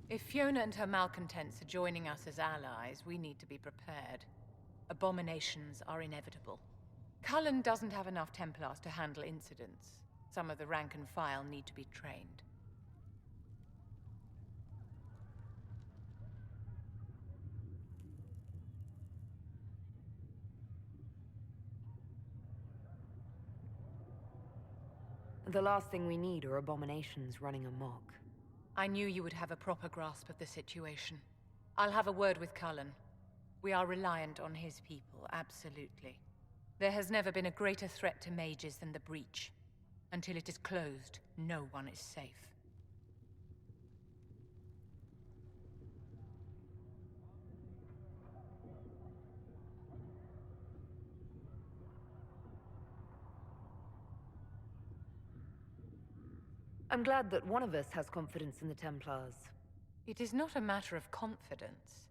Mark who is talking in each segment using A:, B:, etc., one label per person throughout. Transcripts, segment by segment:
A: If Fiona and her malcontents are joining us as allies, we need to be prepared. Abominations are inevitable. Cullen doesn't have enough Templars to handle incidents. Some of the rank and file need to be trained.
B: The last thing we need are abominations running amok.
A: I knew you would have a proper grasp of the situation. I'll have a word with Cullen. We are reliant on his people, absolutely. There has never been a greater threat to mages than the breach. Until it is closed, no one is safe.
B: I'm glad that one of us has confidence in the Templars.
A: It is not a matter of confidence.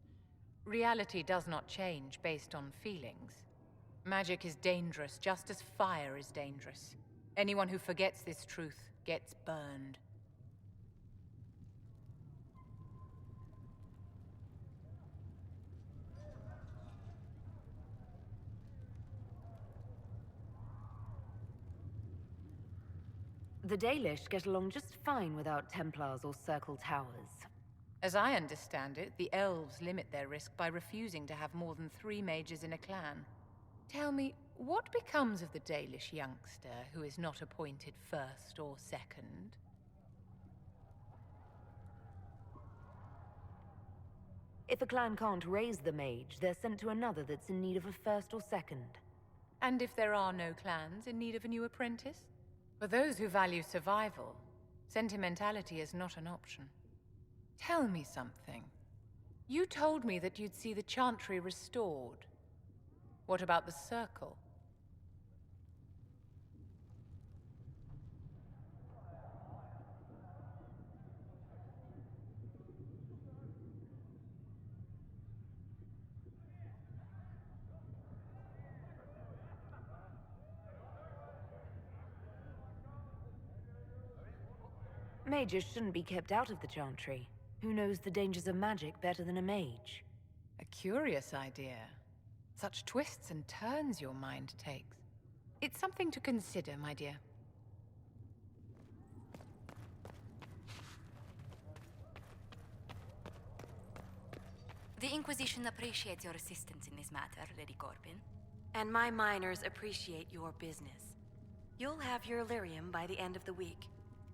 A: Reality does not change based on feelings. Magic is dangerous, just as fire is dangerous. Anyone who forgets this truth gets burned.
B: The Dalish get along just fine without Templars or Circle Towers.
A: As I understand it, the elves limit their risk by refusing to have more than 3 mages in a clan. Tell me, what becomes of the Dalish youngster who is not appointed first or second?
B: If a clan can't raise the mage, they're sent to another that's in need of a first or second.
A: And if there are no clans in need of a new apprentice? For those who value survival, sentimentality is not an option. Tell me something. You told me that you'd see the Chantry restored. What about the Circle?
B: Mages shouldn't be kept out of the Chantry. Who knows the dangers of magic better than a mage?
A: A curious idea. Such twists and turns your mind takes. It's something to consider, my dear.
C: The Inquisition appreciates your assistance in this matter, Lady Corbin.
D: And my miners appreciate your business. You'll have your lyrium by the end of the week.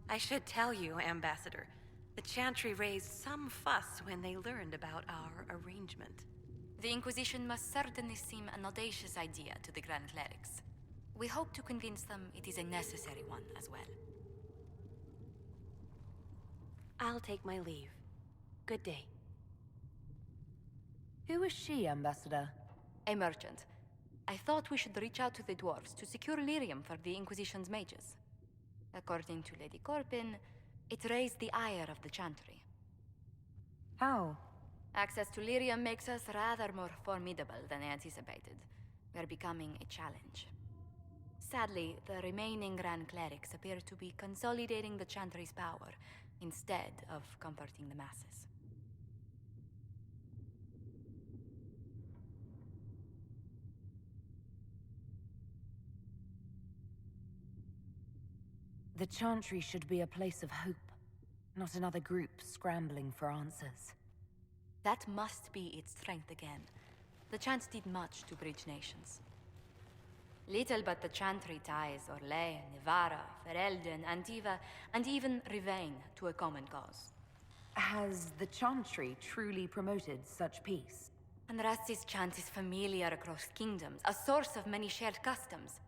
D: I should tell you, Ambassador, the Chantry raised some fuss when they learned about our arrangement.
C: The Inquisition must certainly seem an audacious idea to the Grand Clerics. We hope to convince them it is a necessary one as well.
D: I'll take my leave. Good day.
B: Who is she, Ambassador?
C: A merchant. I thought we should reach out to the dwarves to secure lyrium for the Inquisition's mages. According to Lady Corbin, it raised the ire of the Chantry.
B: How?
C: Access to lyrium makes us rather more formidable than anticipated. We're becoming a challenge. Sadly, the remaining Grand Clerics appear to be consolidating the Chantry's power, instead of comforting the masses.
B: The Chantry should be a place of hope, not another group scrambling for answers.
C: That must be its strength again. The Chants did much to bridge nations. Little but the Chantry ties Orlais, Nevarra, Ferelden, Antiva, and even Rivain to a common cause.
B: Has the Chantry truly promoted such peace?
C: Andrasti's chant is familiar across kingdoms, a source of many shared customs.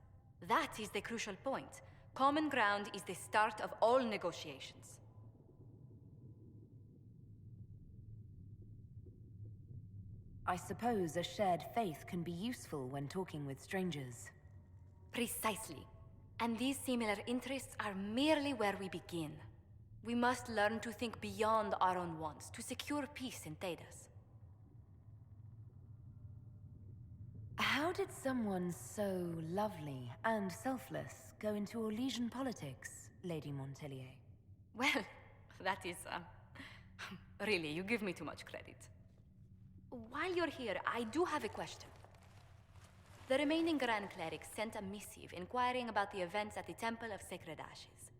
C: That is the crucial point. Common ground is the start of all negotiations.
B: I suppose a shared faith can be useful when talking with strangers.
C: Precisely. And these similar interests are merely where we begin. We must learn to think beyond our own wants to secure peace in Thedas.
B: How did someone so lovely and selfless go into Orlesian politics, Lady Montelier?
C: Well, that is, Really, you give me too much credit. While you're here, I do have a question. The remaining Grand Clerics sent a missive inquiring about the events at the Temple of Sacred Ashes.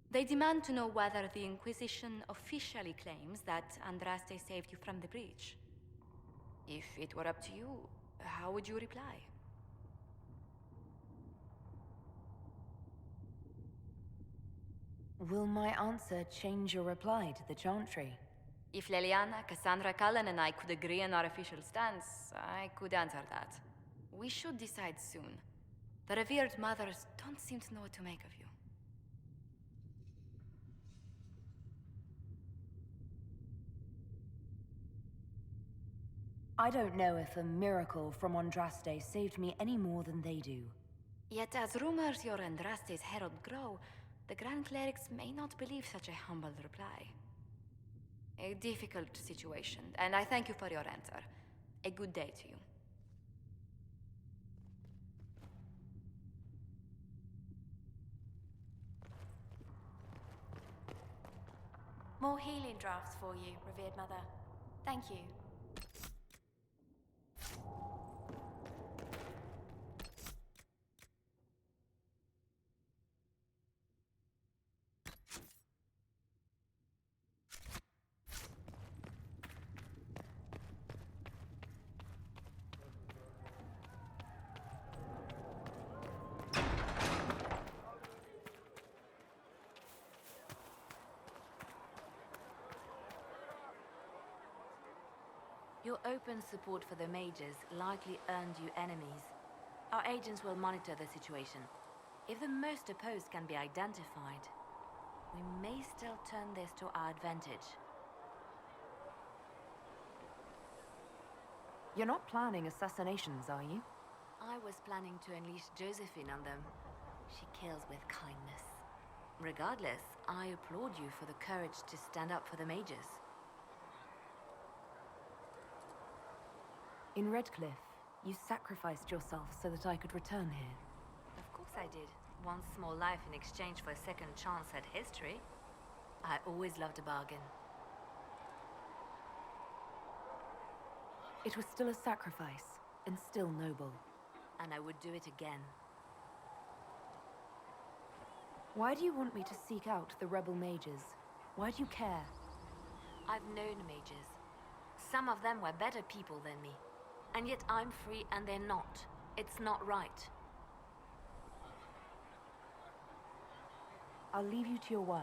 C: They demand to know whether the Inquisition officially claims that Andraste saved you from the breach. If it were up to you, how would you reply?
B: Will my answer change your reply to the Chantry?
C: If Leliana, Cassandra Cullen, and I could agree on our official stance, I could answer that. We should decide soon. The revered mothers don't seem to know what to make of you.
B: I don't know if a miracle from Andraste saved me any more than they do.
C: Yet as rumors your Andraste's herald grow, the Grand Clerics may not believe such a humble reply. A difficult situation, and I thank you for your answer. A good day to you.
E: More healing drafts for you, revered mother. Thank you.
B: Your open support for the mages likely earned you enemies. Our agents will monitor the situation. If the most opposed can be identified, we may still turn this to our advantage. You're not planning assassinations, are you? I was planning to unleash Josephine on them. She kills with kindness. Regardless, I applaud you for the courage to stand up for the mages. In Redcliffe, you sacrificed yourself so that I could return here. Of course I did. One small life in exchange for a second chance at history. I always loved a bargain. It was still a sacrifice, and still noble. And I would do it again. Why do you want me to seek out the rebel mages? Why do you care? I've known mages. Some of them were better people than me. And yet I'm free and they're not. It's not right. I'll leave you to your work.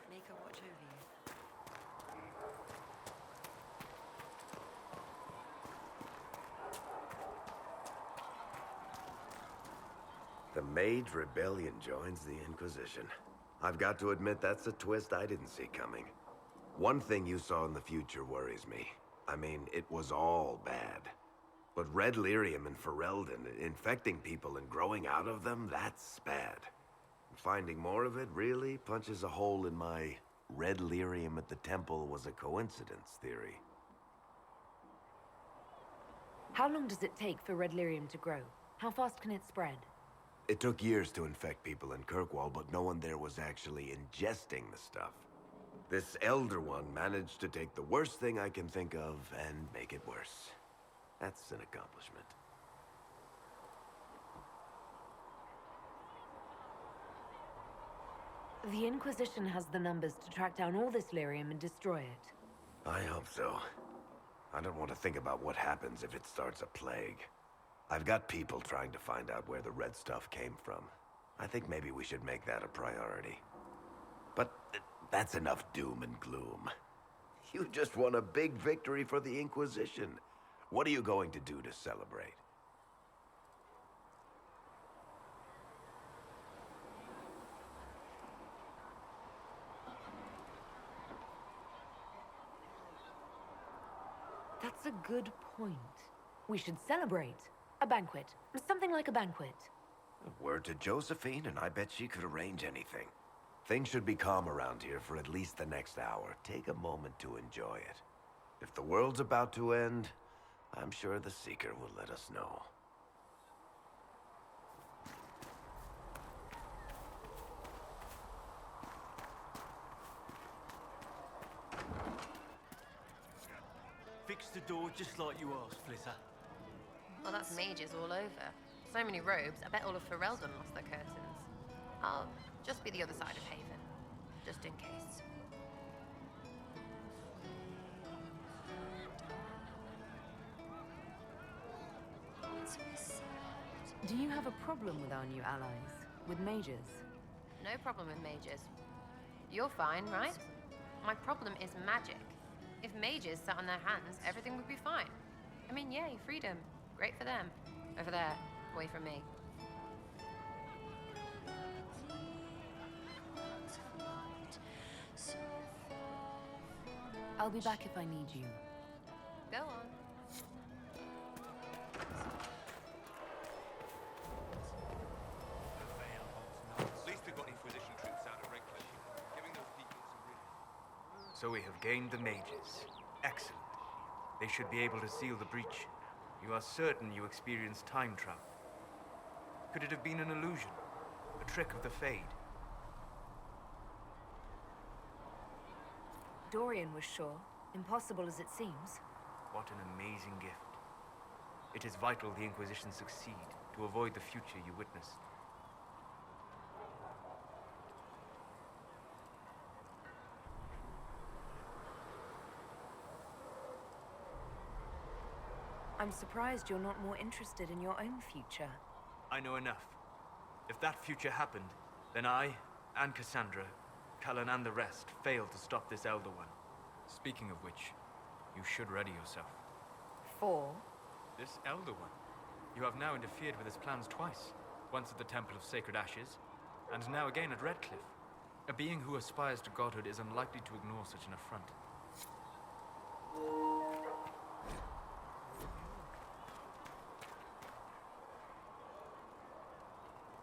D: Make her watch over you.
F: The Mage Rebellion joins the Inquisition. I've got to admit that's a twist I didn't see coming. One thing you saw in the future worries me. I mean, it was all bad. But Red Lyrium and Ferelden, infecting people and growing out of them, that's bad. Finding more of it really punches a hole in my Red Lyrium at the temple was a coincidence theory.
B: How long does it take for Red Lyrium to grow? How fast can it spread?
F: It took years to infect people in Kirkwall, but no one there was actually ingesting the stuff. This Elder One managed to take the worst thing I can think of and make it worse. That's an accomplishment.
B: The Inquisition has the numbers to track down all this lyrium and destroy it.
F: I hope so. I don't want to think about what happens if it starts a plague. I've got people trying to find out where the red stuff came from. I think maybe we should make that a priority. But that's enough doom and gloom. You just won a big victory for the Inquisition. What are you going to do to celebrate?
B: That's a good point. We should celebrate. A banquet. Something like a banquet.
F: Word to Josephine, and I bet she could arrange anything. Things should be calm around here for at least the next hour. Take a moment to enjoy it. If the world's about to end, I'm sure the Seeker will let us know.
G: fix the door just like you asked, Flitter.
H: Well, that's mages all over. So many robes, I bet all of Ferelden lost their curtains. I'll just be the other side of Haven, just in case.
B: Do you have a problem with our new allies? With mages?
H: No problem with mages. You're fine, right? My problem is magic. If mages sat on their hands, everything would be fine. I mean, yay, freedom. Great for them. Over there, away from me.
B: I'll be back if I need you.
H: Go on.
I: At least we've got Inquisition troops out of Redcliffe, giving those people some real...
J: So we have gained the mages. Excellent. They should be able to seal the breach. You are certain you experienced time travel? Could it have been an illusion? A trick of the Fade?
B: Dorian was sure. Impossible as it seems.
J: What an amazing gift. It is vital the Inquisition succeed to avoid the future you witnessed.
B: I'm surprised you're not more interested in your own future.
J: I know enough. If that future happened, then I, and Cassandra, Cullen and the rest, failed to stop this Elder One. Speaking of which, you should ready yourself.
B: For?
J: This Elder One. You have now interfered with his plans twice. Once at the Temple of Sacred Ashes, and now again at Redcliffe. A being who aspires to godhood is unlikely to ignore such an affront.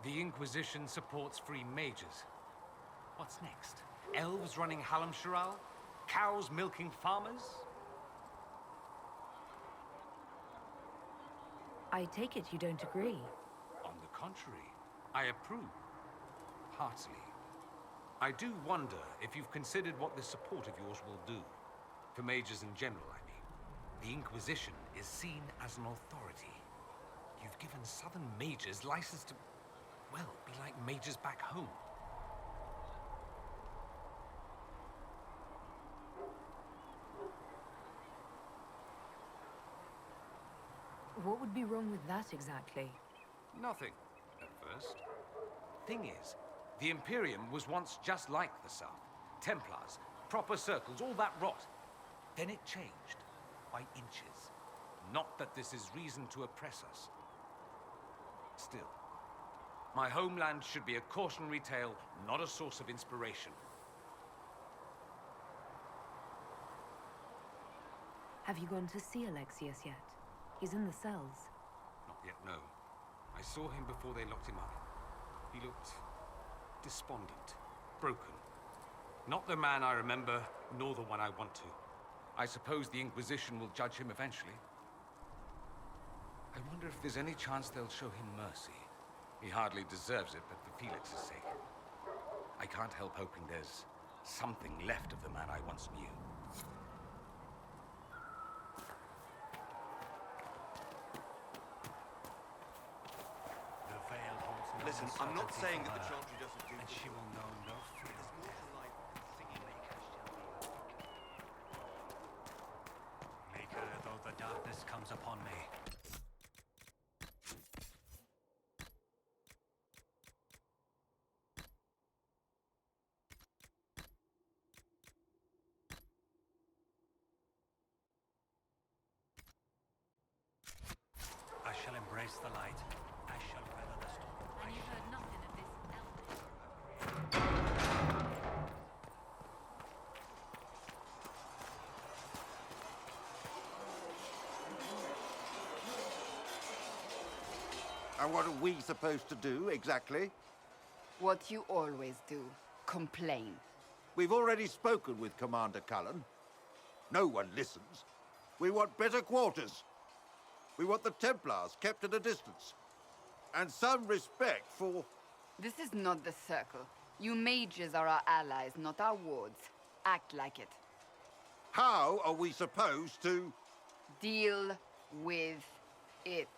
K: The Inquisition supports free mages. What's next? Elves running Halamsharal? Cows milking farmers?
B: I take it you don't agree.
K: On the contrary, I approve. Heartily. I do wonder if you've considered what this support of yours will do. For mages in general, I mean. The Inquisition is seen as an authority. You've given Southern mages license to, well, be like mages back home.
B: What would be wrong with that exactly?
K: Nothing, at first. Thing is, the Imperium was once just like the South. Templars, proper circles, all that rot. Then it changed, by inches. Not that this is reason to oppress us. Still, my homeland should be a cautionary tale, not a source of inspiration.
B: Have you gone to see Alexius yet? He's in the cells.
K: Not yet, no. I saw him before they locked him up. He looked despondent, broken. Not the man I remember, nor the one I want to. I suppose the Inquisition will judge him eventually. I wonder if there's any chance they'll show him mercy. He hardly deserves it, but for Felix's sake. I can't help hoping there's something left of the man I once knew.
I: Listen, I'm not saying that the Chantry doesn't do...
G: And she will know no freedom.
I: There's more to life than singing
G: Make her though the darkness comes upon me. I shall embrace the light. I shall weather the storm.
B: And you heard nothing of this
L: And what are we supposed to do, exactly?
M: What you always do. Complain.
L: We've already spoken with Commander Cullen. No one listens. We want better quarters. We want the Templars kept at a distance. And some respect for...
M: This is not the Circle. You mages are our allies, not our wards. Act like it.
L: How are we supposed to...
M: Deal with it.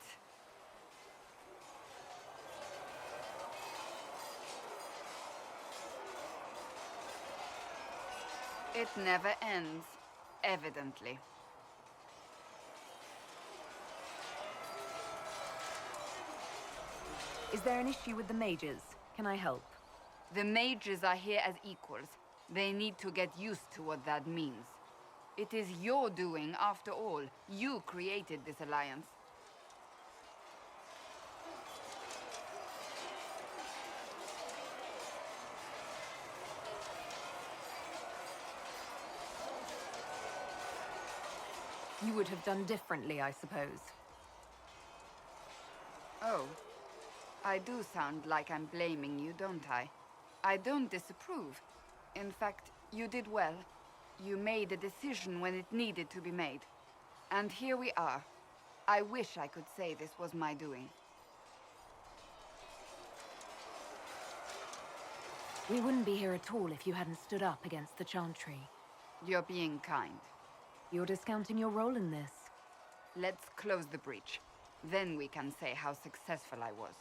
M: It never ends, evidently.
B: Is there an issue with the mages? Can I help?
M: The mages are here as equals. They need to get used to what that means. It is your doing, after all. You created this alliance.
B: You would have done differently, I suppose.
M: Oh. I do sound like I'm blaming you, don't I? I don't disapprove. In fact, you did well. You made a decision when it needed to be made. And here we are. I wish I could say this was my doing.
B: We wouldn't be here at all if you hadn't stood up against the Chantry.
M: You're being kind.
B: You're discounting your role in this.
M: Let's close the breach. Then we can say how successful I was.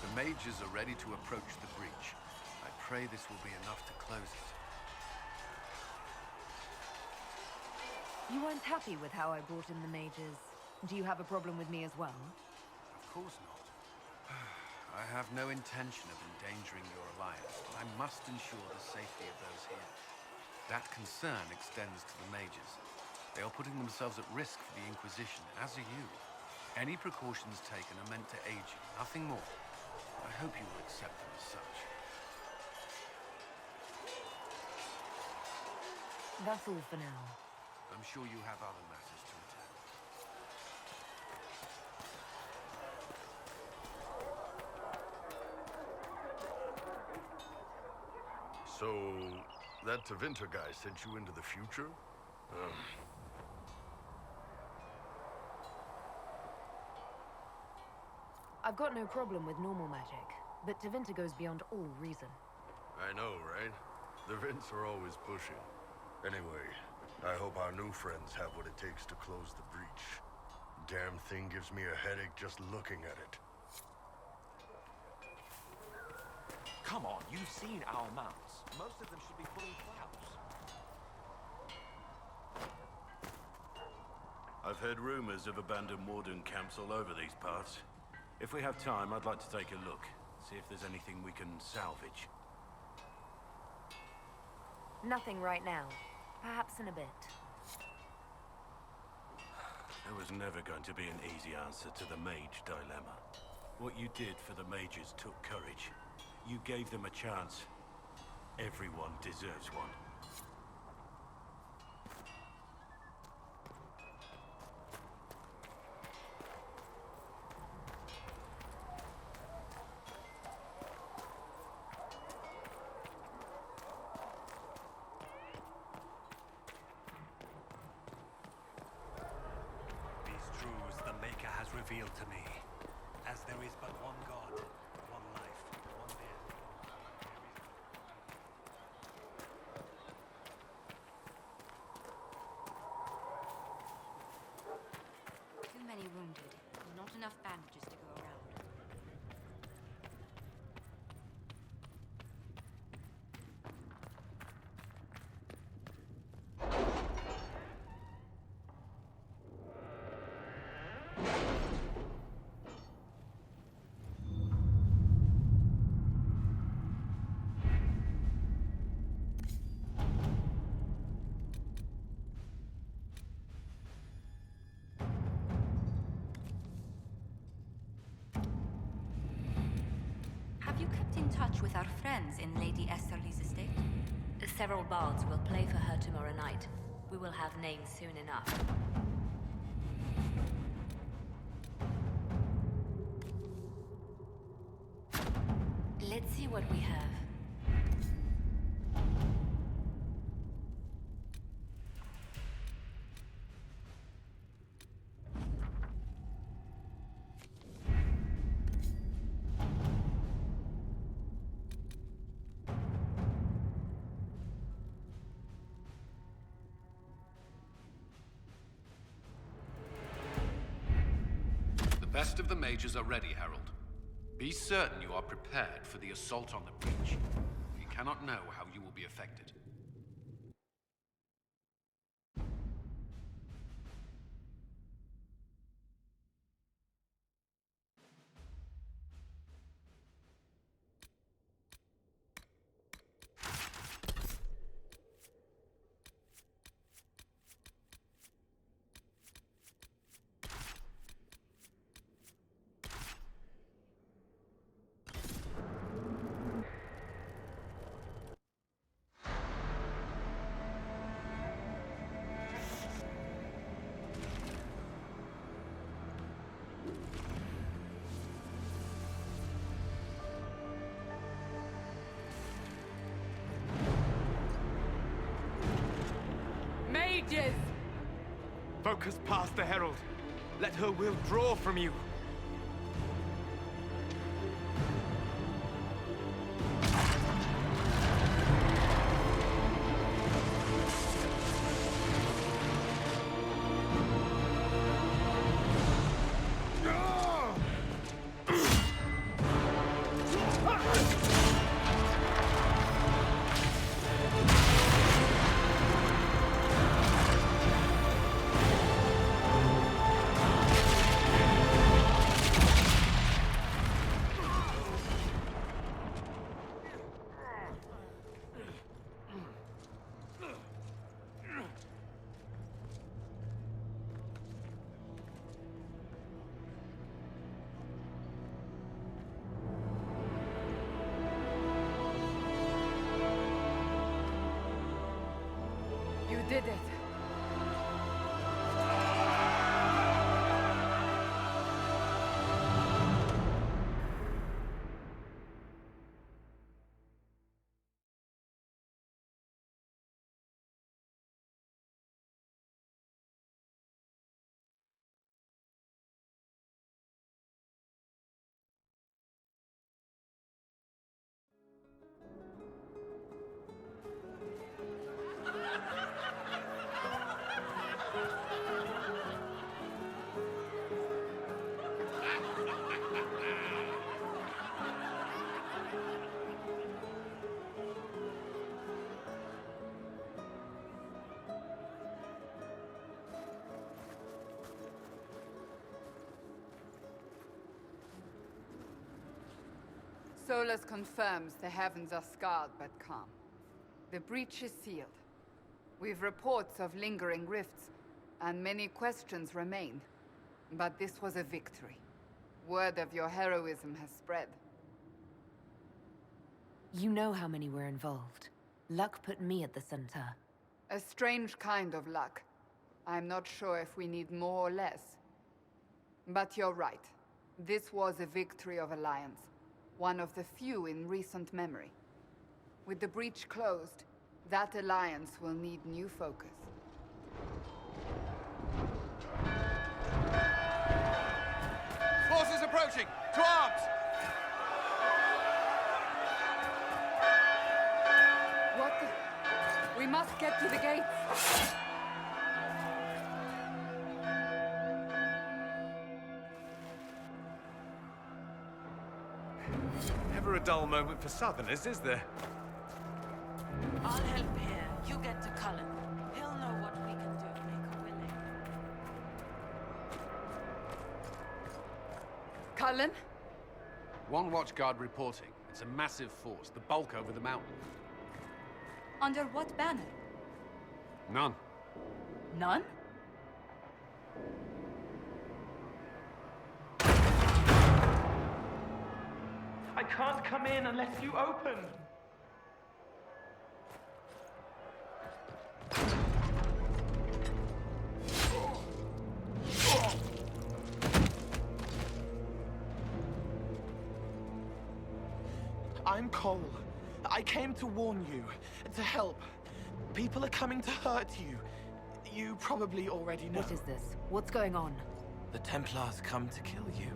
N: The mages are ready to approach the breach. I pray this will be enough to close it.
B: You weren't happy with how I brought in the mages. Do you have a problem with me as well?
N: Of course not. I have no intention of endangering your alliance, but I must ensure the safety of those here. That concern extends to the mages. They are putting themselves at risk for the Inquisition, as are you. Any precautions taken are meant to aid you, nothing more. I hope you will accept them as such.
B: That's all for now.
N: I'm sure you have other matters to attend.
O: So, that Tevinter guy sent you into the future?
B: I've got no problem with normal magic, but Tevinter goes beyond all reason.
O: I know, right? The Vints are always pushing. Anyway, I hope our new friends have what it takes to close the breach. Damn thing gives me a headache just looking at it.
G: Come on, you've seen our mounts. Most of them should be pulling plows.
P: I've heard rumors of abandoned Warden camps all over these parts. If we have time, I'd like to take a look. See if there's anything we can salvage.
B: Nothing right now. Perhaps in a bit.
P: There was never going to be an easy answer to the mage dilemma. What you did for the mages took courage. You gave them a chance. Everyone deserves one.
G: Revealed to me, as there is but one God, one life, one death.
C: Too many wounded, not enough bandages to go around. Have you kept in touch with our friends in Lady Esterly's estate?
B: Several bards will play for her tomorrow night. We will have names soon enough. Let's see what we have.
N: best of the mages are ready, Herald. Be certain you are prepared for the assault on the breach. We cannot know how you will be affected.
A: Mages!
J: Focus past the Herald. Let her will draw from you.
A: You did it.
M: Solus confirms the heavens are scarred but calm. The breach is sealed. We've reports of lingering rifts, and many questions remain. But this was a victory. Word of your heroism has spread.
B: You know how many were involved. Luck put me at the center.
M: A strange kind of luck. I'm not sure if we need more or less. But you're right. This was a victory of Alliance. One of the few in recent memory. With the breach closed, that alliance will need new focus.
K: Forces approaching! To arms!
M: What the... We must get to the gates!
J: Never a dull moment for Southerners, is there?
D: I'll help here. You get to Cullen. He'll know what we can do to make her willing.
M: Cullen?
N: One watchguard reporting. It's a massive force, the bulk over the mountain.
C: Under what banner?
N: None.
C: None?
J: I can't come in unless you open.
Q: I'm Cole. I came to warn you, to help. People are coming to hurt you. You probably already know.
B: What is this? What's going on?
Q: The Templars come to kill you.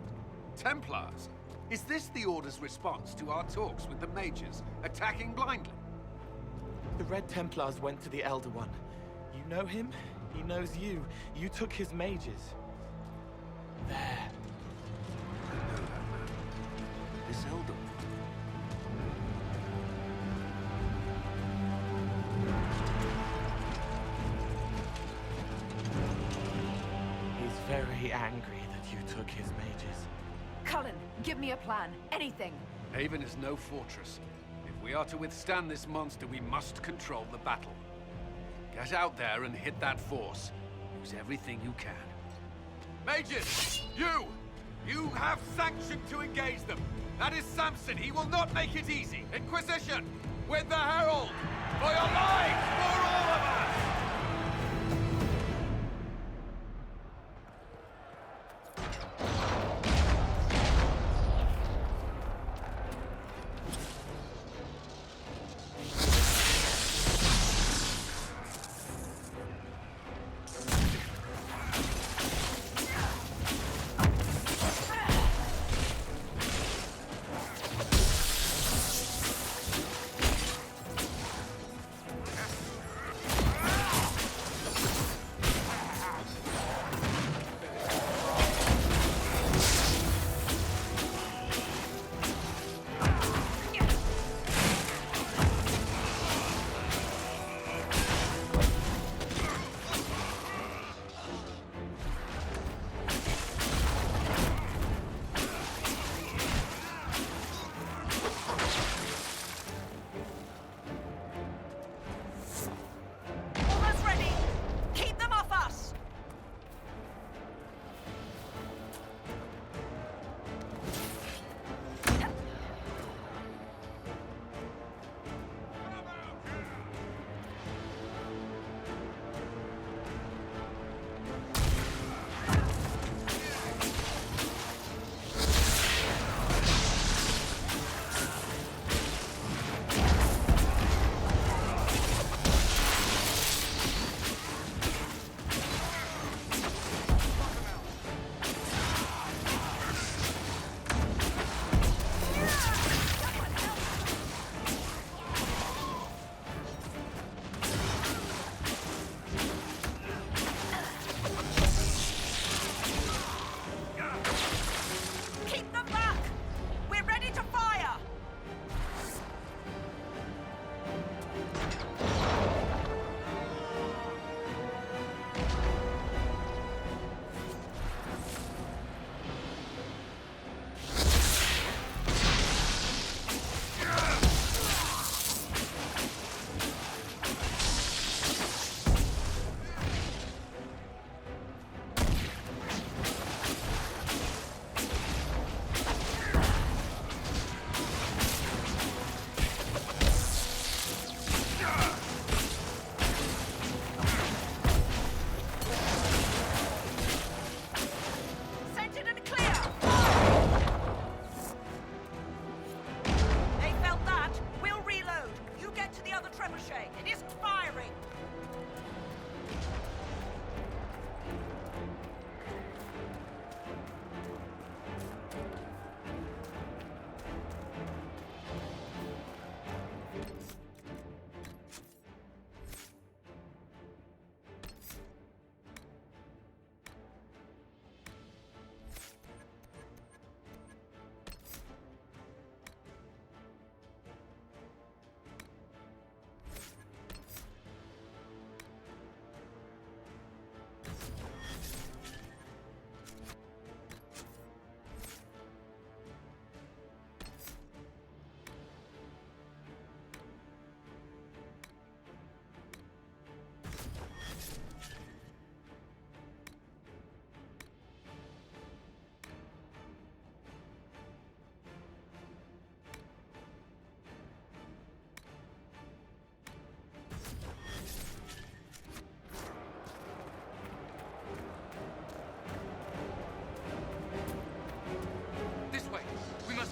N: Templars? Is this the Order's response to our talks with the mages, attacking blindly?
Q: The Red Templars went to the Elder One. You know him, he knows you. You took his mages. There.
N: this elder.
Q: He's very angry that you took his mages.
M: Cullen, give me a plan. Anything.
K: Haven is no fortress. If we are to withstand this monster, we must control the battle. Get out there and hit that force. Use everything you can. Mages! You! You have sanction to engage them! That is Samson! He will not make it easy! Inquisition! With the Herald! For your lives! For all of us!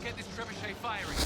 K: Get this trebuchet firing.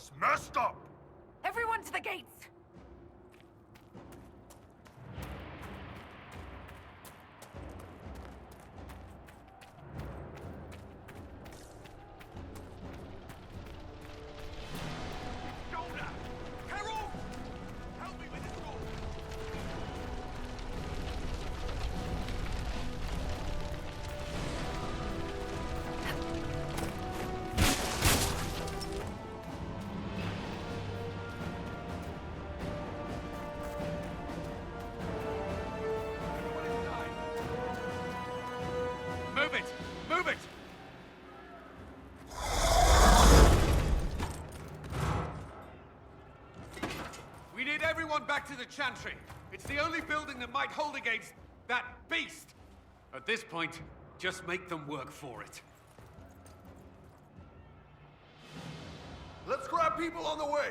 O: just messed up!
B: Everyone to the gates!
K: Move it! Move it! We need everyone back to the Chantry. It's the only building that might hold against that beast. At this point, just make them work for it.
O: Let's grab people on the way!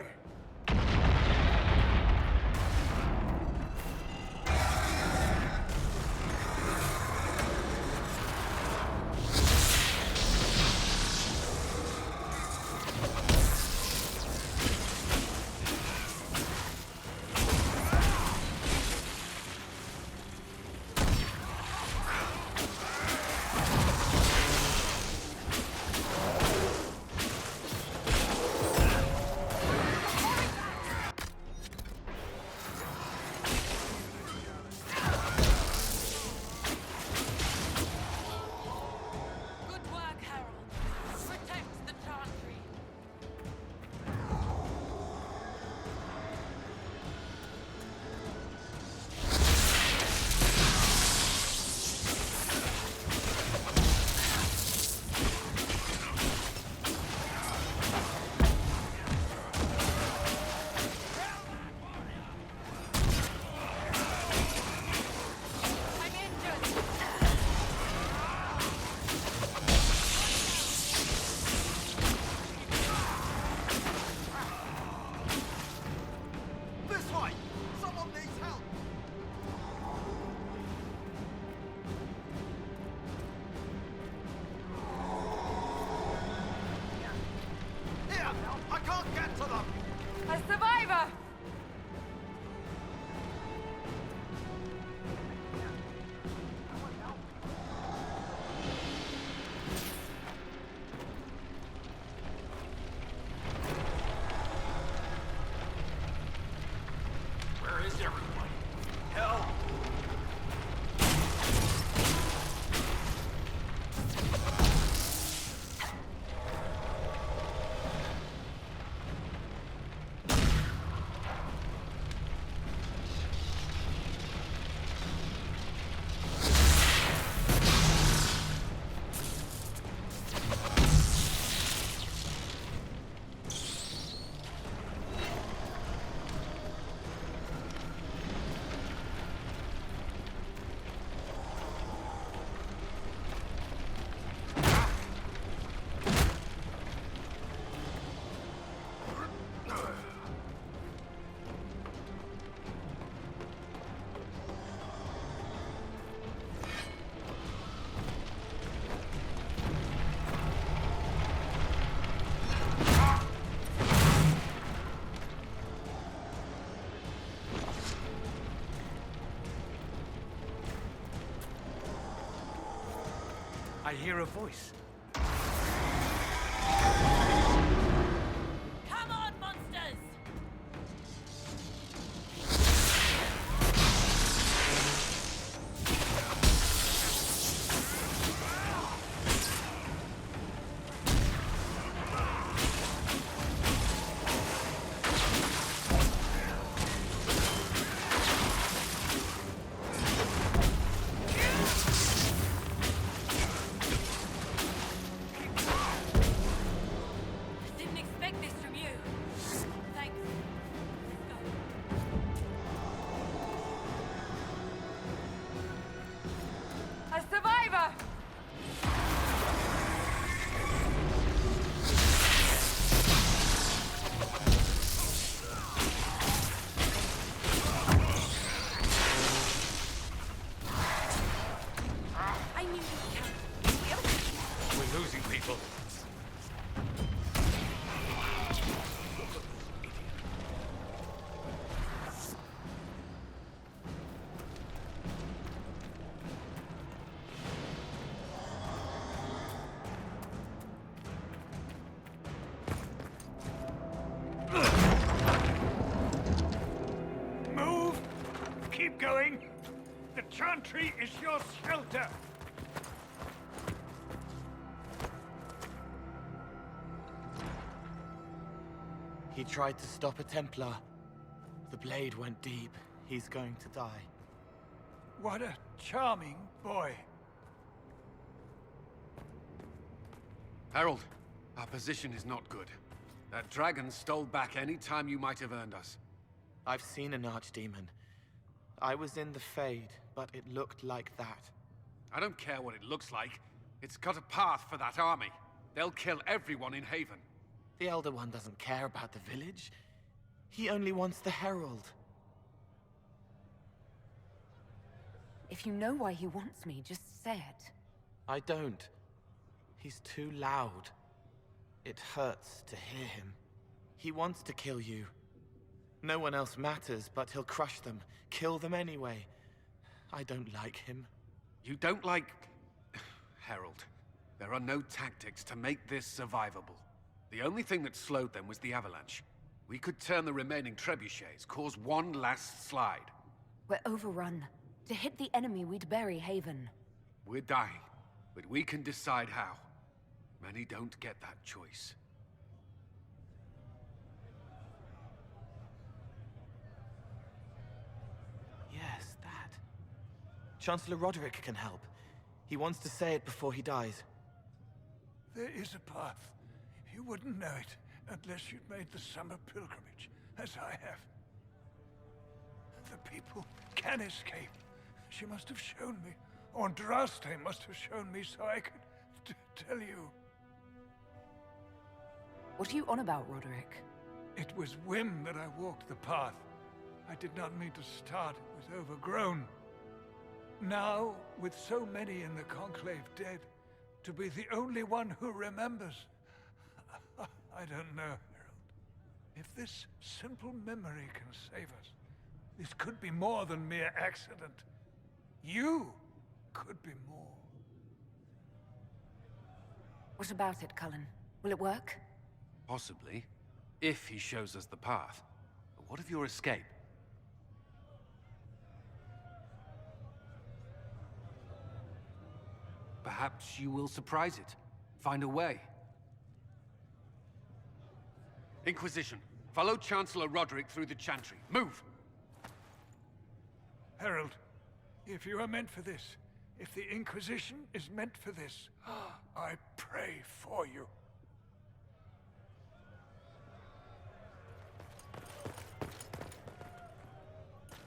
J: I hear a voice.
B: Come on, monsters!
R: Chantry is your shelter!
Q: He tried to stop a Templar. The blade went deep. He's going to die.
R: What a charming boy.
K: Harold, our position is not good. That dragon stole back any time you might have earned us.
Q: I've seen an archdemon. I was in the Fade, but it looked like that.
K: I don't care what it looks like. It's got a path for that army. They'll kill everyone in Haven.
Q: The Elder One doesn't care about the village. He only wants the Herald.
B: If you know why he wants me, just say it.
Q: I don't. He's too loud. It hurts to hear him. He wants to kill you. No one else matters, but he'll crush them, kill them anyway. I don't like him.
K: You don't like... Harold, there are no tactics to make this survivable. The only thing that slowed them was the avalanche. We could turn the remaining trebuchets, cause one last slide.
B: We're overrun. To hit the enemy, we'd bury Haven.
K: We're dying, but we can decide how. Many don't get that choice.
Q: Yes, that. Chancellor Roderick can help. He wants to say it before he dies.
R: There is a path. You wouldn't know it unless you'd made the summer pilgrimage, as I have. The people can escape. She must have shown me, or Andraste must have shown me so I could tell you.
B: What are you on about, Roderick?
R: It was whim that I walked the path. I did not mean to start. It was overgrown. Now, with so many in the Conclave dead, to be the only one who remembers. I don't know, Harold. If this simple memory can save us, this could be more than mere accident. You could be more.
B: What about it, Cullen? Will it work?
K: Possibly, if he shows us the path. But what of your escape? Perhaps you will surprise it. Find a way. Inquisition, follow Chancellor Roderick through the Chantry. Move!
R: Harold, if you are meant for this, if the Inquisition is meant for this, I pray for you.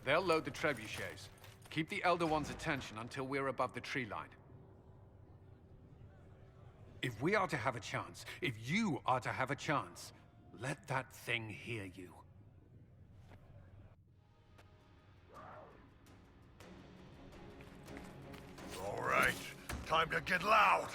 K: They'll load the trebuchets. Keep the Elder One's attention until we're above the tree line. If we are to have a chance, if you are to have a chance, let that thing hear you.
O: All right, time to get loud.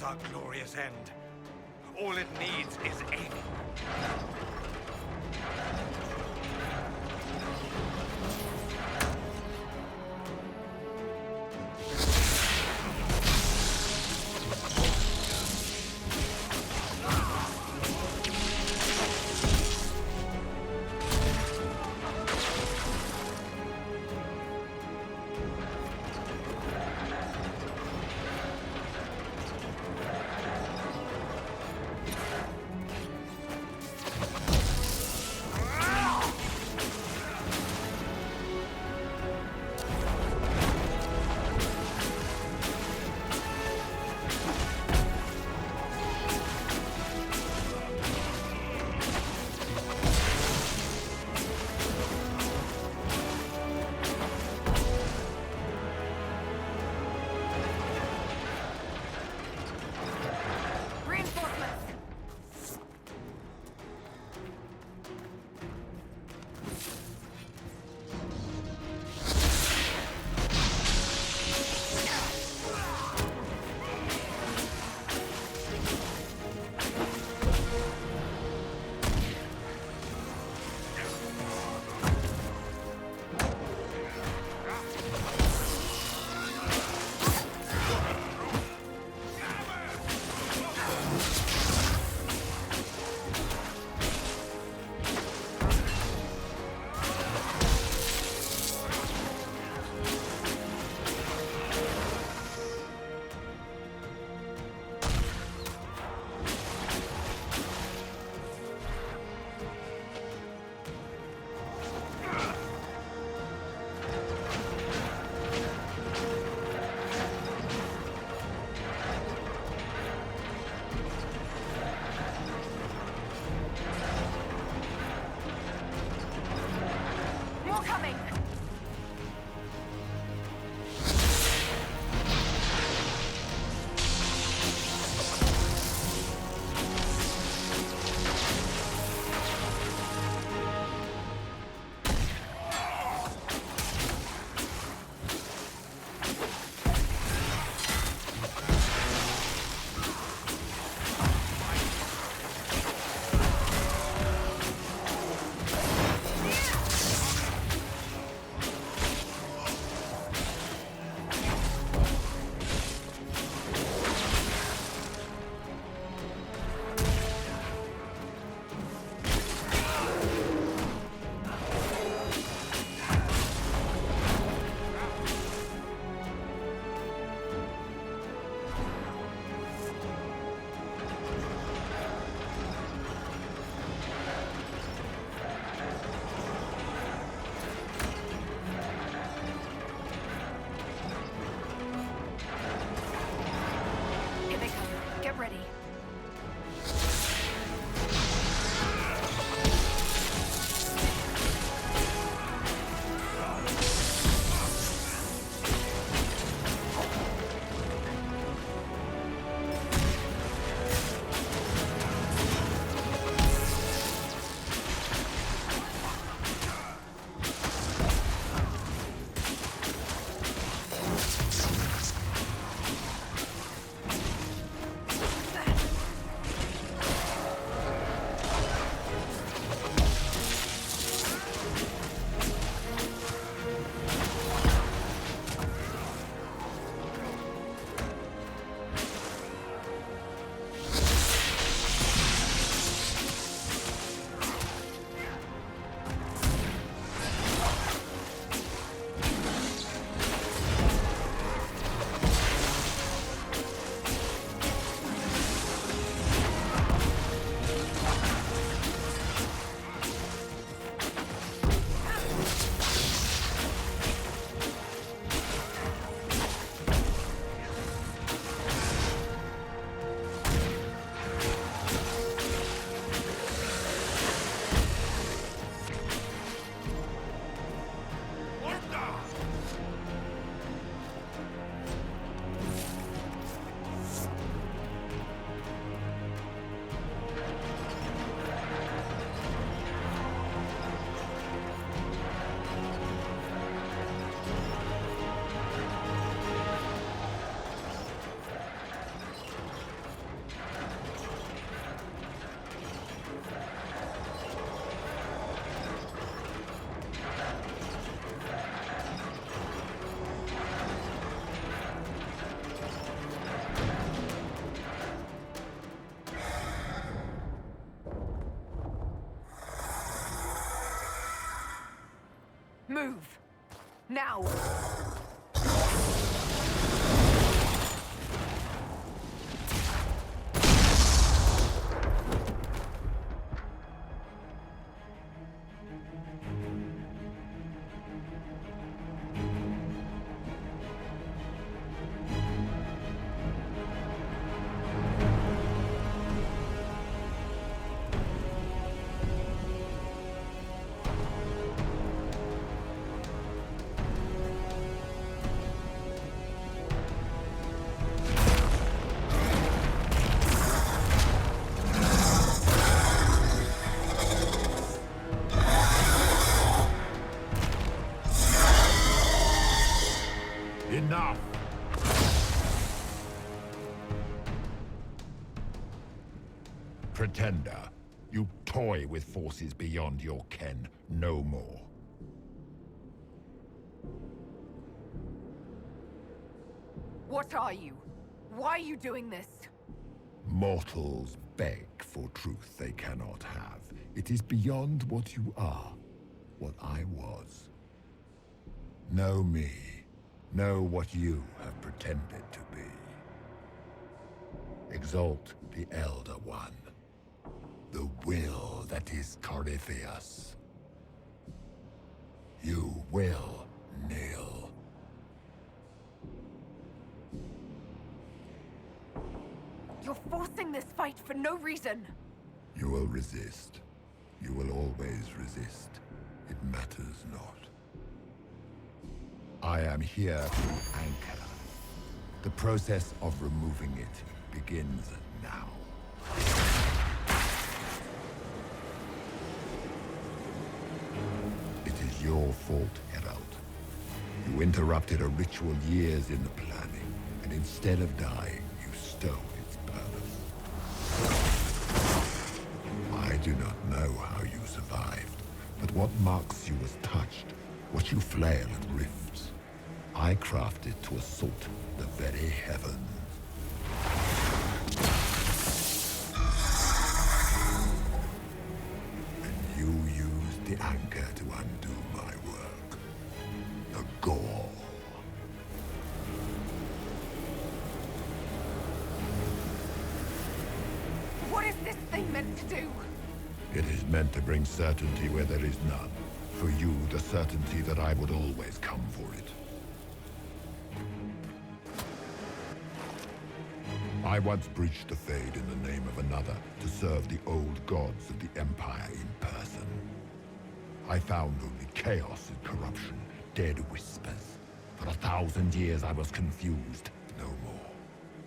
K: our glorious end. All it needs is aiming.
A: Move! Now!
S: Enough! Pretender, you toy with forces beyond your ken no more.
A: What are you? Why are you doing this?
S: Mortals beg for truth they cannot have. It is beyond what you are, what I was. Know me. Know what you have pretended to be. Exalt the Elder One. The will that is Corypheus. You will kneel.
A: You're forcing this fight for no reason.
S: You will resist. You will always resist. It matters not. I am here to anchor. The process of removing it begins now. It is your fault, Herald. You interrupted a ritual years in the planning, and instead of dying, you stole its purpose. I do not know how you survived, but what marks you as touched, what you flail at rifts, I crafted to assault the very heavens. And you used the anchor to undo my work. The gore.
A: What is this thing meant to do?
S: It is meant to bring certainty where there is none. For you, the certainty that I would always come for it. I once breached the Fade in the name of another to serve the old gods of the Empire in person. I found only chaos and corruption, dead whispers. For 1,000 years I was confused, no more.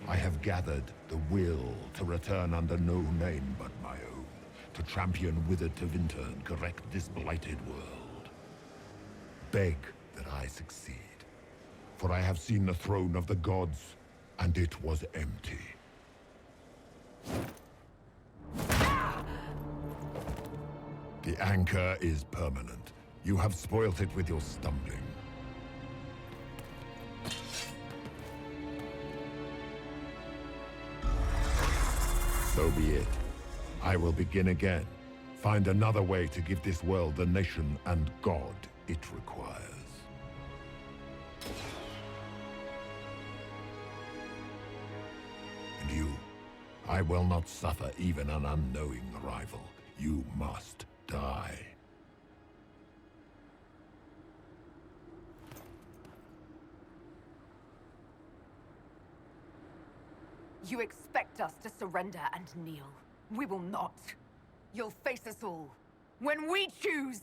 S: I have gathered the will to return under no name but my own, to champion withered to winter and correct this blighted world. Beg that I succeed, for I have seen the throne of the gods, and it was empty. The anchor is permanent. You have spoilt it with your stumbling. So be it. I will begin again. Find another way to give this world the nation and God it requires. And you, I will not suffer even an unknowing rival. You must die.
A: You expect us to surrender and kneel. We will not. You'll face us all. When we choose!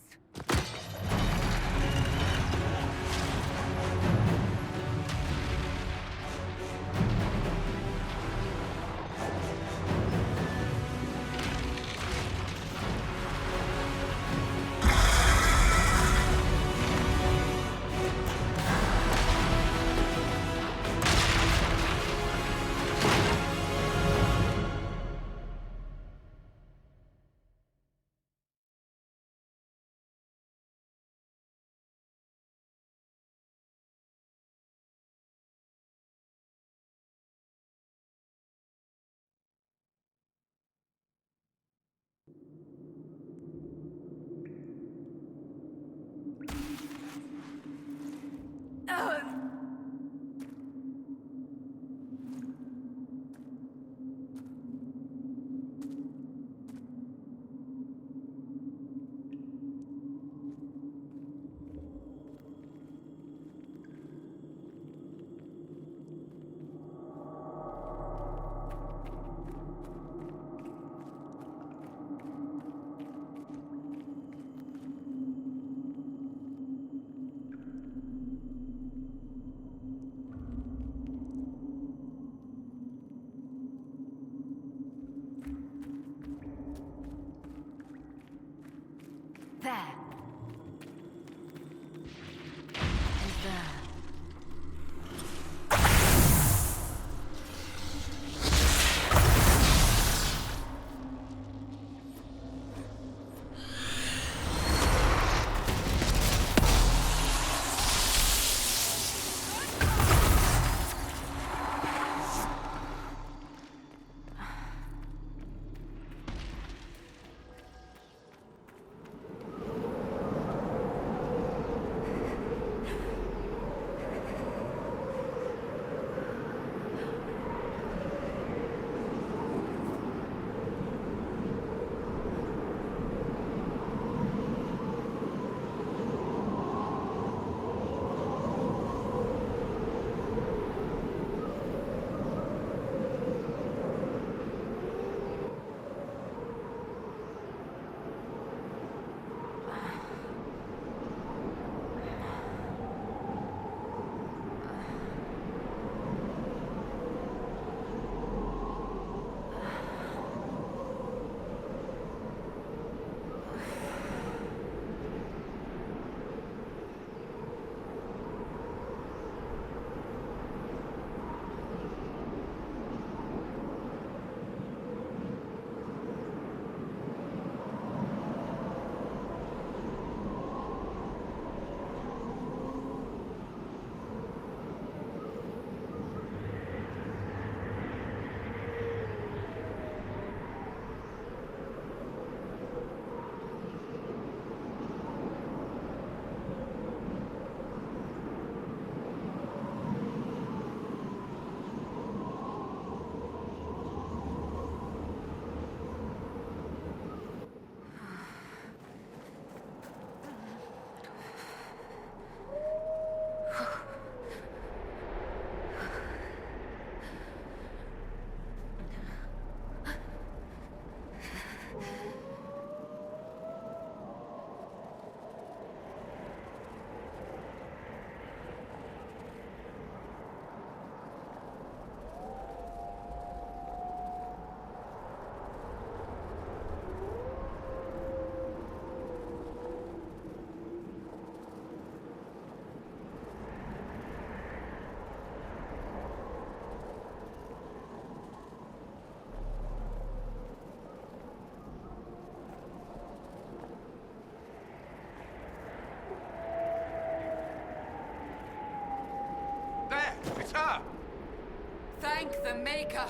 M: Thank the Maker!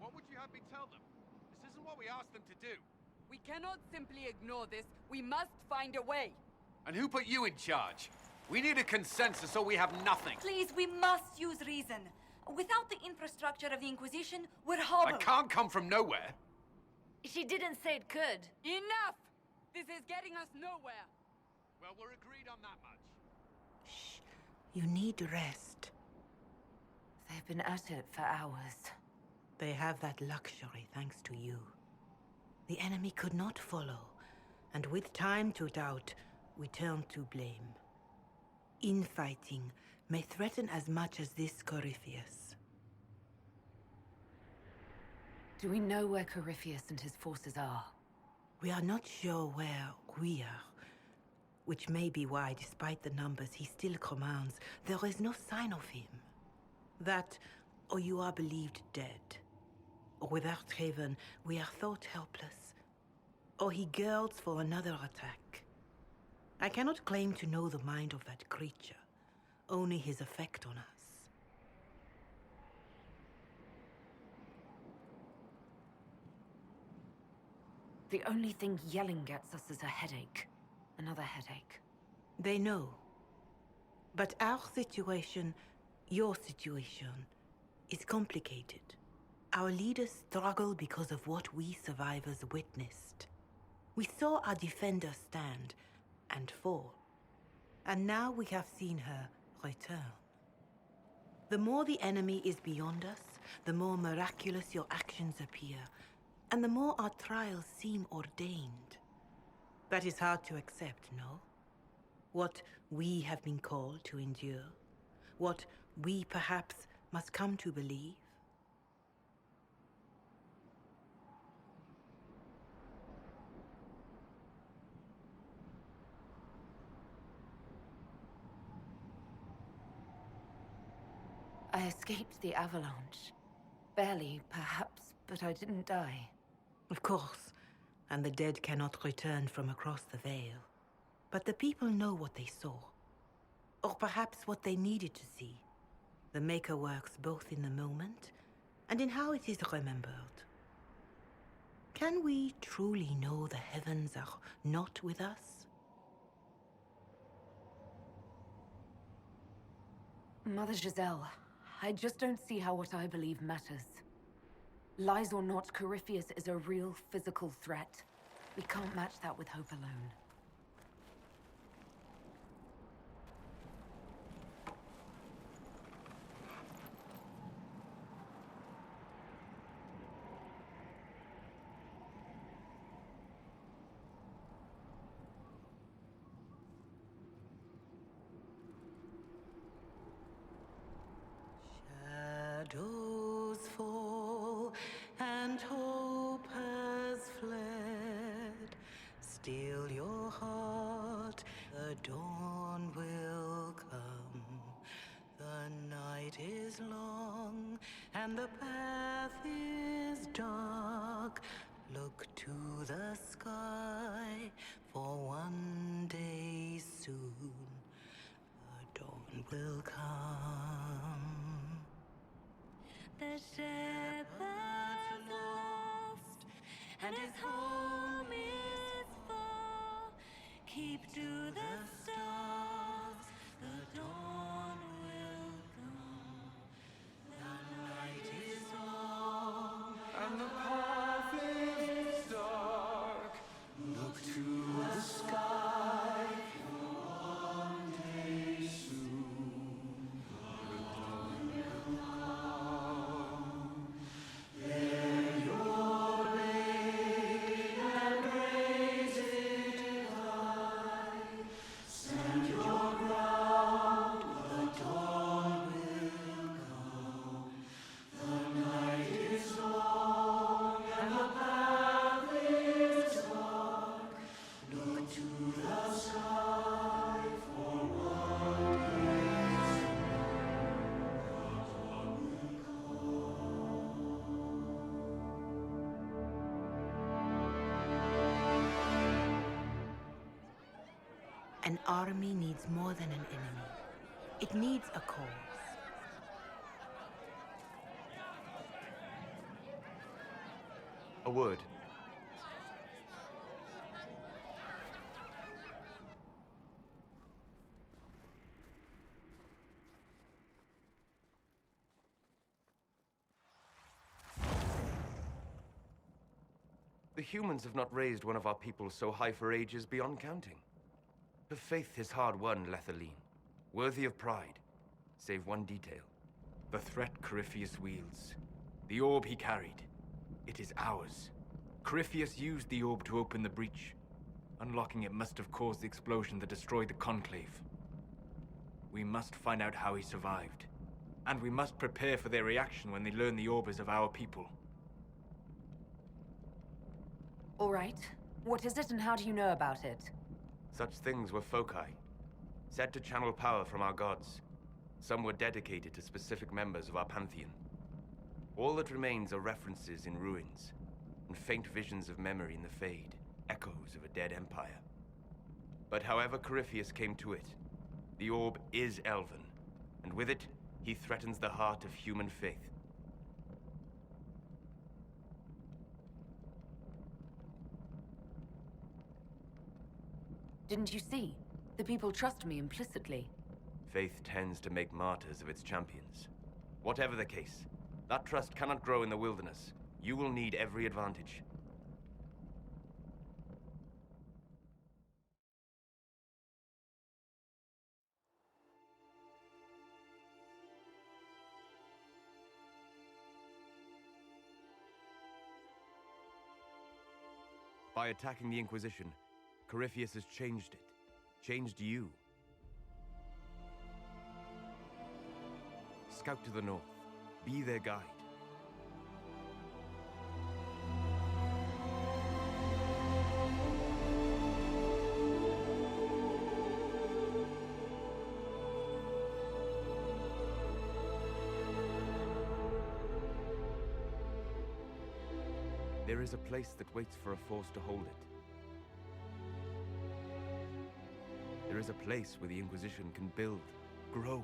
K: What would you have me tell them? This isn't what we asked them to do.
M: We cannot simply ignore this. We must find a way.
K: And who put you in charge? We need a consensus or we have nothing.
C: Please, we must use reason. Without the infrastructure of the Inquisition, we're hobbled.
K: I can't come from nowhere.
B: She didn't say it could.
M: Enough! This is getting us nowhere.
K: Well, we're agreed on that much.
T: You need rest.
B: They've been at it for hours.
T: They have that luxury thanks to you. The enemy could not follow, and with time to doubt, we turn to blame. Infighting may threaten as much as this Corypheus.
B: Do we know where Corypheus and his forces are?
T: We are not sure where we are, which may be why, despite the numbers he still commands, there is no sign of him. That, or you are believed dead. Or without Haven, we are thought helpless. Or he girds for another attack. I cannot claim to know the mind of that creature, only his effect on us.
B: The only thing yelling gets us is a headache. Another headache.
T: They know. But our situation, your situation, is complicated. Our leaders struggle because of what we survivors witnessed. We saw our defender stand and fall. And now we have seen her return. The more the enemy is beyond us, the more miraculous your actions appear, and the more our trials seem ordained. That is hard to accept, no? What we have been called to endure, what we perhaps must come to believe.
B: I escaped the avalanche. Barely, perhaps, but I didn't die.
T: Of course, and the dead cannot return from across the veil. But the people know what they saw. Or perhaps what they needed to see. The Maker works both in the moment and in how it is remembered. Can we truly know the heavens are not with us?
B: Mother Giselle, I just don't see how what I believe matters. Lies or not, Corypheus is a real physical threat. We can't match that with hope alone.
T: Shadows fall and hope has fled. Still your heart, the dawn will come. The night is long and the path is dark. Look to the sky, for one day soon the dawn will come.
U: The shepherd's lost, and his home is far. Keep to the stars, the dawn will come. The night is long,
K: And the path is dark. Look to the sky, for one day soon
T: An army needs more than an enemy. It needs a cause.
E: A word. The humans have not raised one of our people so high for ages beyond counting. Her faith is hard-won, Lethaline. Worthy of pride, save one detail.
J: The threat Corypheus wields. The orb he carried. It is ours. Corypheus used the orb to open the breach. Unlocking it must have caused the explosion that destroyed the Conclave. We must find out how he survived. And we must prepare for their reaction when they learn the orb is of our people.
V: All right. What is it and how do you know about it?
E: Such things were foci, said to channel power from our gods. Some were dedicated to specific members of our pantheon. All that remains are references in ruins, and faint visions of memory in the Fade, echoes of a dead empire. But however Corypheus came to it, the orb is elven, and with it, he threatens the heart of human faith.
V: Didn't you see? The people trust me implicitly.
E: Faith tends to make martyrs of its champions. Whatever the case, that trust cannot grow in the wilderness. You will need every advantage. By attacking the Inquisition, Corypheus has changed it. Changed you. Scout to the north. Be their guide. There is a place that waits for a force to hold it. There is a place where the Inquisition can build, grow.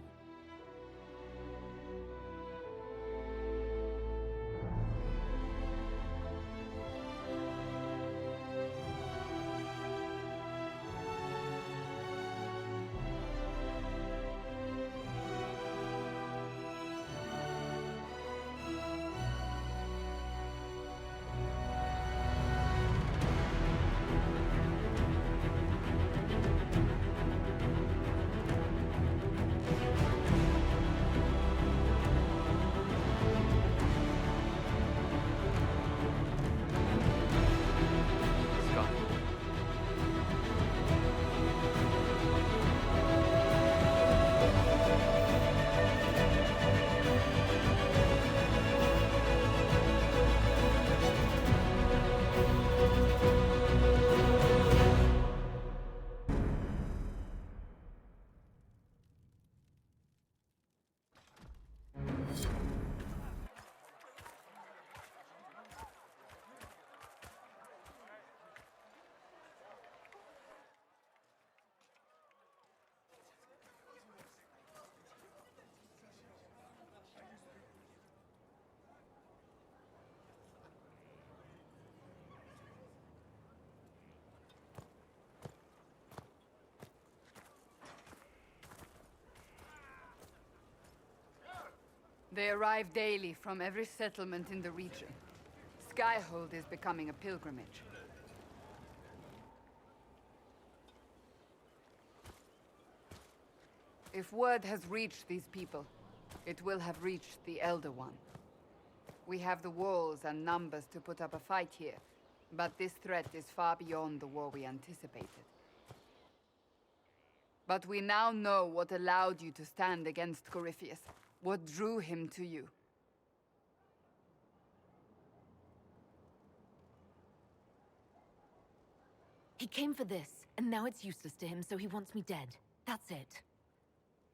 M: They arrive daily from every settlement in the region. Skyhold is becoming a pilgrimage. If word has reached these people, it will have reached the Elder One. We have the walls and numbers to put up a fight here, but this threat is far beyond the war we anticipated. But we now know what allowed you to stand against Corypheus. What drew him to you?
V: He came for this, and now it's useless to him, so he wants me dead. That's it.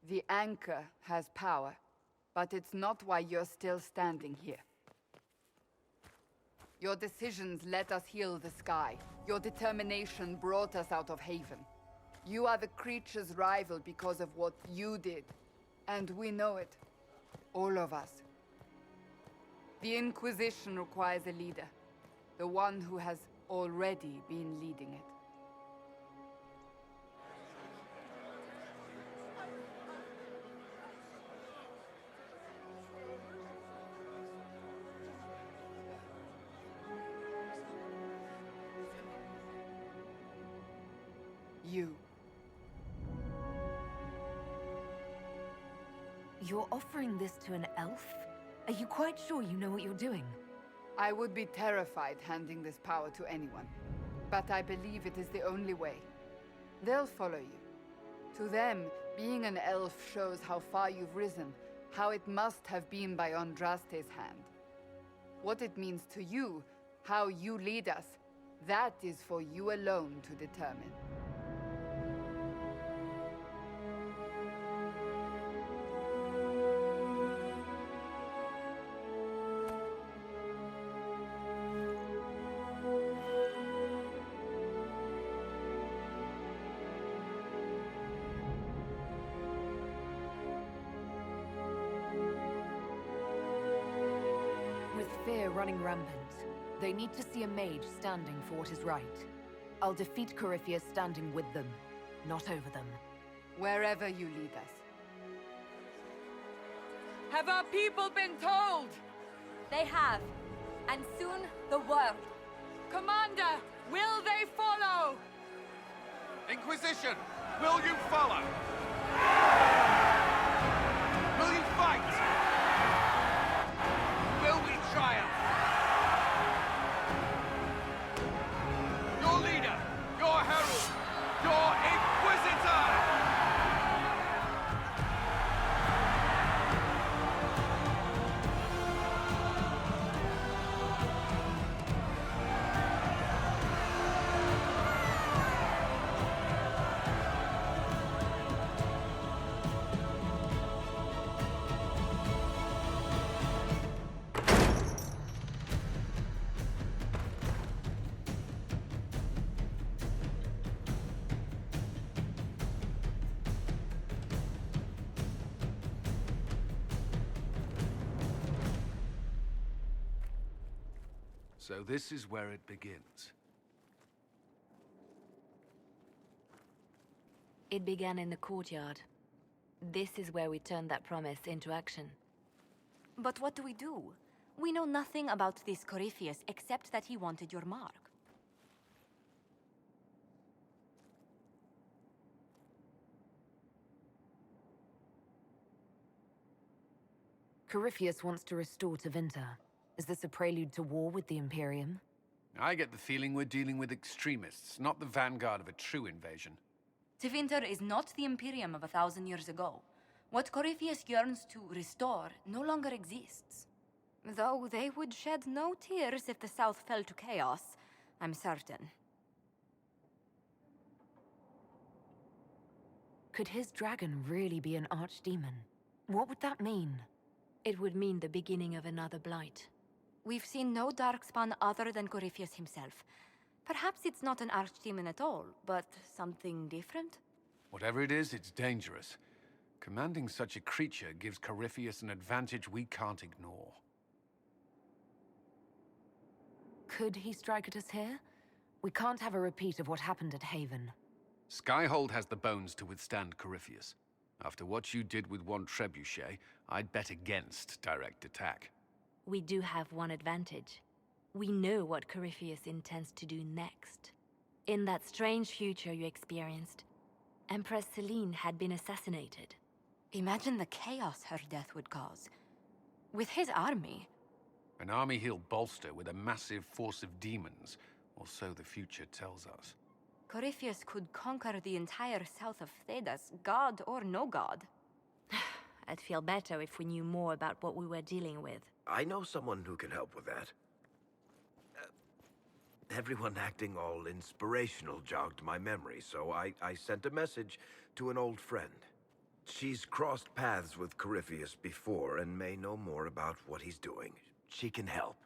M: The Anchor has power, but it's not why you're still standing here. Your decisions let us heal the sky. Your determination brought us out of Haven. You are the creature's rival because of what you did. And we know it. All of us. The Inquisition requires a leader. The one who has already been leading it. You.
V: You're offering this to an elf? Are you quite sure you know what you're doing?
M: I would be terrified handing this power to anyone. But I believe it is the only way. They'll follow you. To them, being an elf shows how far you've risen, how it must have been by Andraste's hand. What it means to you, how you lead us, that is for you alone to determine.
V: Running rampant. They need to see a mage standing for what is right. I'll defeat Corypheus standing with them, not over them.
M: Wherever you lead us. Have our people been told?
B: They have. And soon, the world.
M: Commander, will they follow?
K: Inquisition, will you follow? Will you fight? Will we triumph? Your leader, your herald, your Inquisitor!
N: So this is where it begins.
B: It began in the courtyard. This is where we turned that promise into action. But what do? We know nothing about this Corypheus except that he wanted your mark.
V: Corypheus wants to restore Tevinter. Is this a prelude to war with the Imperium?
N: I get the feeling we're dealing with extremists, not the vanguard of a true invasion.
B: Tevinter is not the Imperium of 1,000 years ago. What Corypheus yearns to restore no longer exists. Though they would shed no tears if the South fell to chaos, I'm certain.
V: Could his dragon really be an archdemon? What would that mean?
B: It would mean the beginning of another blight. We've seen no darkspawn other than Corypheus himself. Perhaps it's not an archdemon at all, but something different?
N: Whatever it is, it's dangerous. Commanding such a creature gives Corypheus an advantage we can't ignore.
V: Could he strike at us here? We can't have a repeat of what happened at Haven.
N: Skyhold has the bones to withstand Corypheus. After what you did with one trebuchet, I'd bet against direct attack.
B: We do have one advantage. We know what Corypheus intends to do next. In that strange future you experienced, Empress Selene had been assassinated. Imagine the chaos her death would cause. With his army.
N: An army he'll bolster with a massive force of demons, or so the future tells us.
B: Corypheus could conquer the entire south of Thedas, god or no god. I'd feel better if we knew more about what we were dealing with.
F: I know someone who can help with that. Everyone acting all inspirational jogged my memory, so I sent a message to an old friend. She's crossed paths with Corypheus before and may know more about what he's doing. She can help.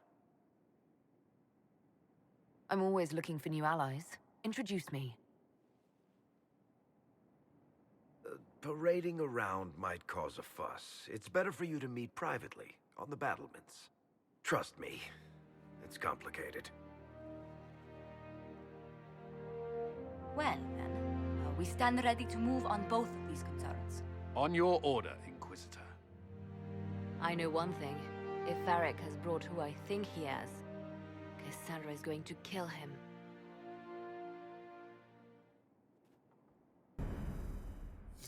V: I'm always looking for new allies. Introduce me.
F: parading around might cause a fuss. It's better for you to meet privately, on the battlements. Trust me, it's complicated.
C: Well, then, we stand ready to move on both of these concerns.
K: On your order, Inquisitor.
B: I know one thing. If Varric has brought who I think he has, Cassandra is going to kill him.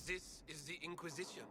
E: This is the Inquisition.